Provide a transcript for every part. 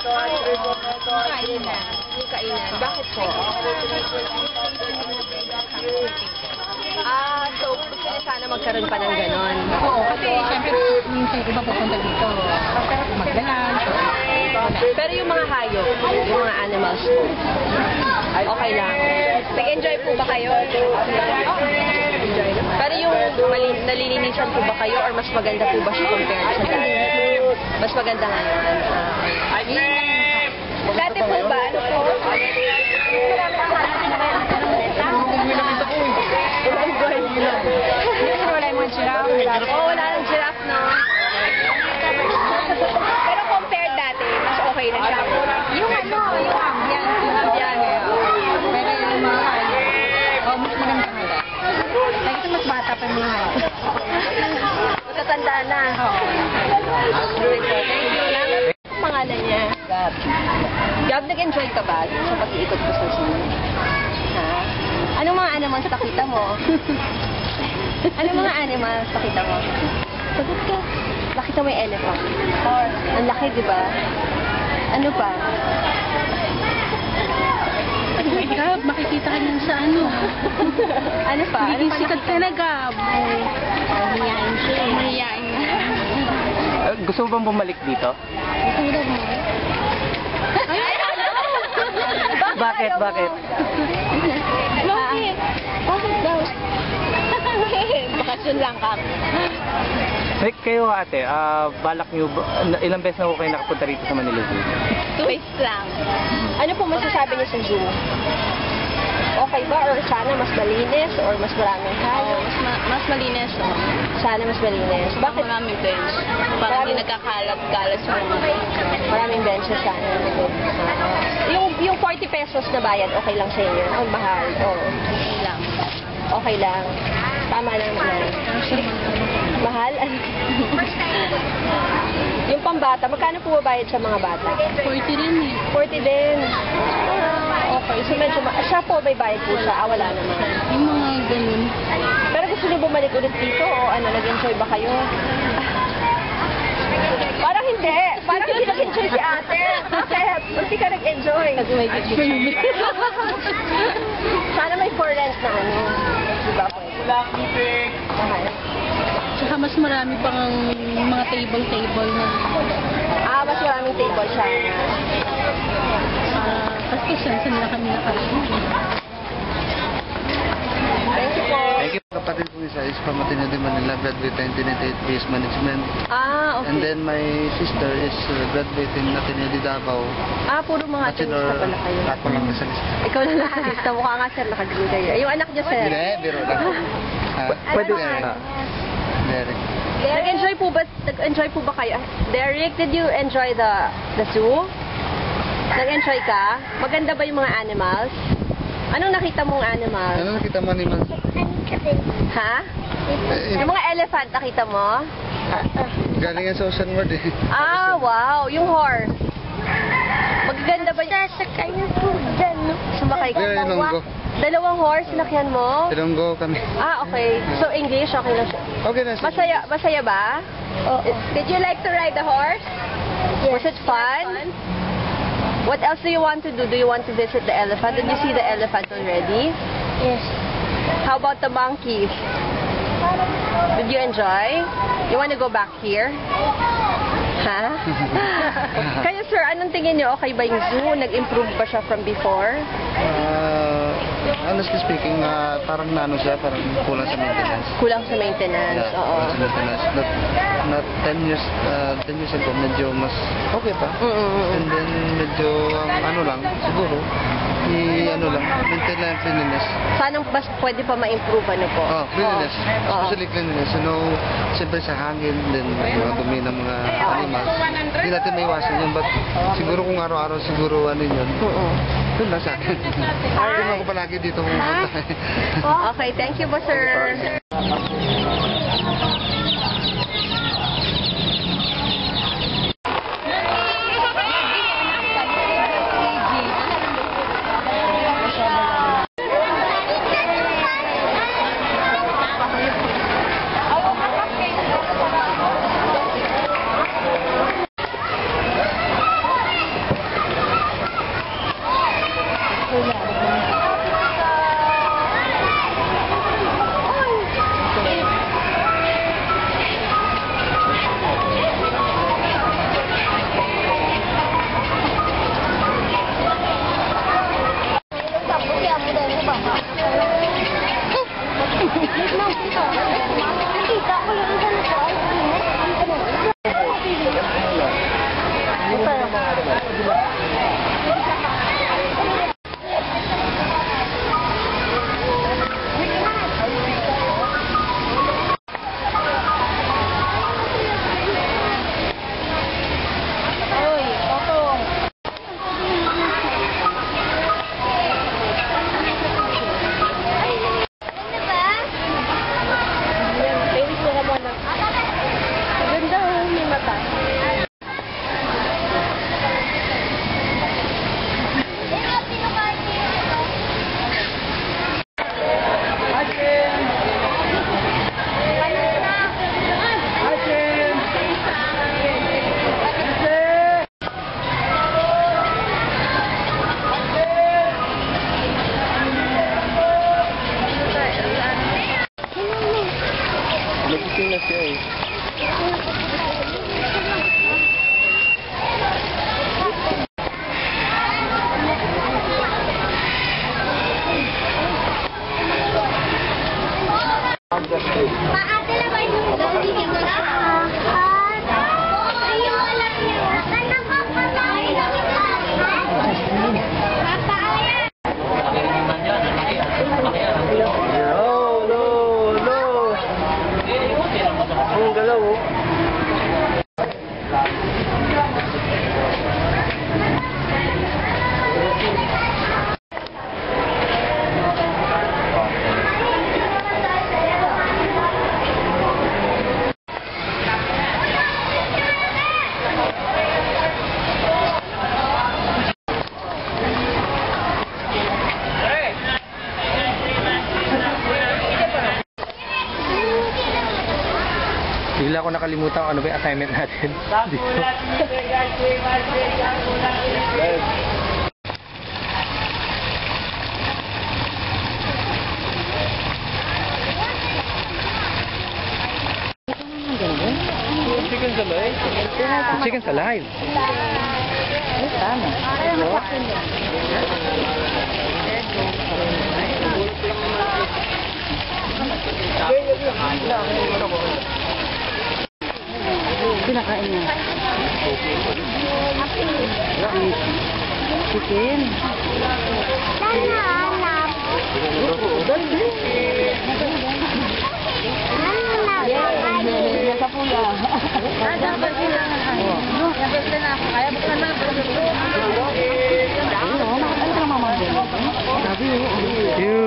Yung kainan. Bakit po? So gusto niya sana magkaroon pa ng ganon. Oo, kasi syempre minsan iba pupunta dito. Magdalan. Pero yung mga hayop, yung mga animals po, okay lang. Nag-enjoy po ba kayo? Pero yung nalilinisan po ba kayo or mas maganda po ba siya compared sa dati? Mas maganda ngayon. Dati po ba? Ano po? Wala yung mga giraffe. Oo, wala ng giraffe, no? Pero compared dati, mas okay na siya. Yung ambiance. Pero yung mga hayop, mas maganda nga. Like, mas bata pa yung mga hayop. Matatanda na. Oo. Ang pangalan niya? Gab. Gab, nag-enjoy ka ba sa pag-iikot ko sa zoo? Ha? Anong mga animals nakita mo? Anong mga animals nakita mo? Sagot ka. Nakita mo yung elephant? Ang laki, di ba? Ano pa? Gab, makikita ka niyan sa ano. Ano pa? Ano pa Sikat ka na, Gab. Mahihain siya. Mahihain na. Gusto mo bang bumalik dito? Bakit? Bakit? Bakit daw? Bakasyon lang ka. Kayo ate, balak nyo, ilang beses na ko kayo nakapunta rito sa Manila Zoo? Twice lang. Ano po masasabi niyo sa zoo? Okay ba? Or sana mas malinis? Or mas maraming hayop? Mas malinis, oh. Sana mas malinis. Bakit? Maraming bench. Para hindi nagkakalat-kalat sa mga. Maraming benches sana. Yung 40 pesos na bayad, okay lang sa inyo? Ang mahal? Oo. Lang. Okay lang. Tama lang naman. Mahal? Yung pambata, magkano po bayad sa mga bata? 40 rin eh. 40 din. Okay, so medyo, siya po may bayad po siya? Wala naman. Yung mga ganun. Pero gusto niyo bumalik ulit dito o ano, nag-enjoy ba kayo? Parang hindi. Parang hindi nag-enjoy si ate. Bakit? Hindi ka nag-enjoy. Kasi may gigit. Sana may for rent na ano. Diba po? Okay. Saka mas marami pang mga table na. Mas maraming table siya. Kasi saan na kami nakarating. Thank you po. Thank you. Kapatid ko isa is from Ateneo de Manila, graduate in 1988 Business Management. Okay. And then my sister is graduate in Ateneo de Davao. Puro mga tenista pala kayo. Ako lang sa lista. Ikaw lang nakalista. Mukha nga sir, nakagreen kayo. Yung anak niya sir. Hindi, biro lang. Pwede Derek. Nag-enjoy po ba kayo? Derek, did you enjoy the zoo? Nag-enjoy ka? Maganda ba yung mga animals? Anong nakita mong animals? Ano nakita mo ni Mas? Ha? Yung mga elephant nakita mo? Galing yan sa Ocean World eh. Wow! Yung horse. Magaganda ba yung... Sasakay na po dyan. Sumakay ka? Yung Ilonggo. Dalawang horse, sinakyan mo? Ilonggo kami. Okay. So, English, okay na siya. Okay na siya. Masaya ba? Did you like to ride the horse? Was it fun? What else do you want to do? Do you want to visit the elephant? Did you see the elephant already? Yes. How about the monkeys? Did you enjoy? You want to go back here? Ha? Kayo sir, anong tingin niyo? Okay ba yung zoo? Nag-improve ba siya from before? Honestly speaking, parang naano siya, parang kulang sa maintenance. Kulang sa maintenance, Yeah, oo. kulang sa maintenance. Not 10 years ago, medyo mas okay pa. And then medyo, siguro, maintain lang yung cleanliness. Sana mas pwede pa ma-improve ano po? Cleanliness. Oo. Especially cleanliness. Siyempre sa hangin, then mga dumi ng mga animals. Hindi natin may iwasan yun, but siguro kung araw-araw, siguro yun. Yun lang sa akin. Hindi mo ako palagi dito pumunta. Okay, thank you po sir. nakalimutan ko ano ba yung assignment natin. Dito. Chicken's alive. Chicken's alive. Pinakain niya. Chicken. Nasa pula. Dapat sila. Dapat sila. Kaya bukan na. Ano ka mamanggo? Sabi Ew.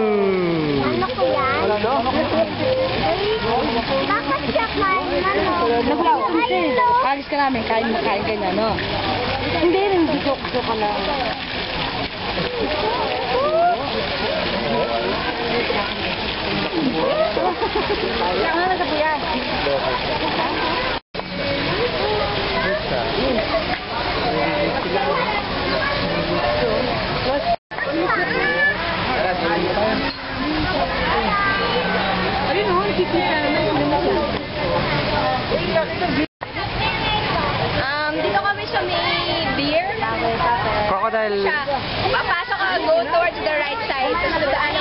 Ano ko yan? Bakit siya kain ano? Alis ka namin, kain ganyan, no? Hindi rin, joke ka lang. Ano na sa puyan? Ayun o, kikita Dito kami sa may beer. Crocodile. Siya, papasok ka, go towards the right side. Tapos dadaan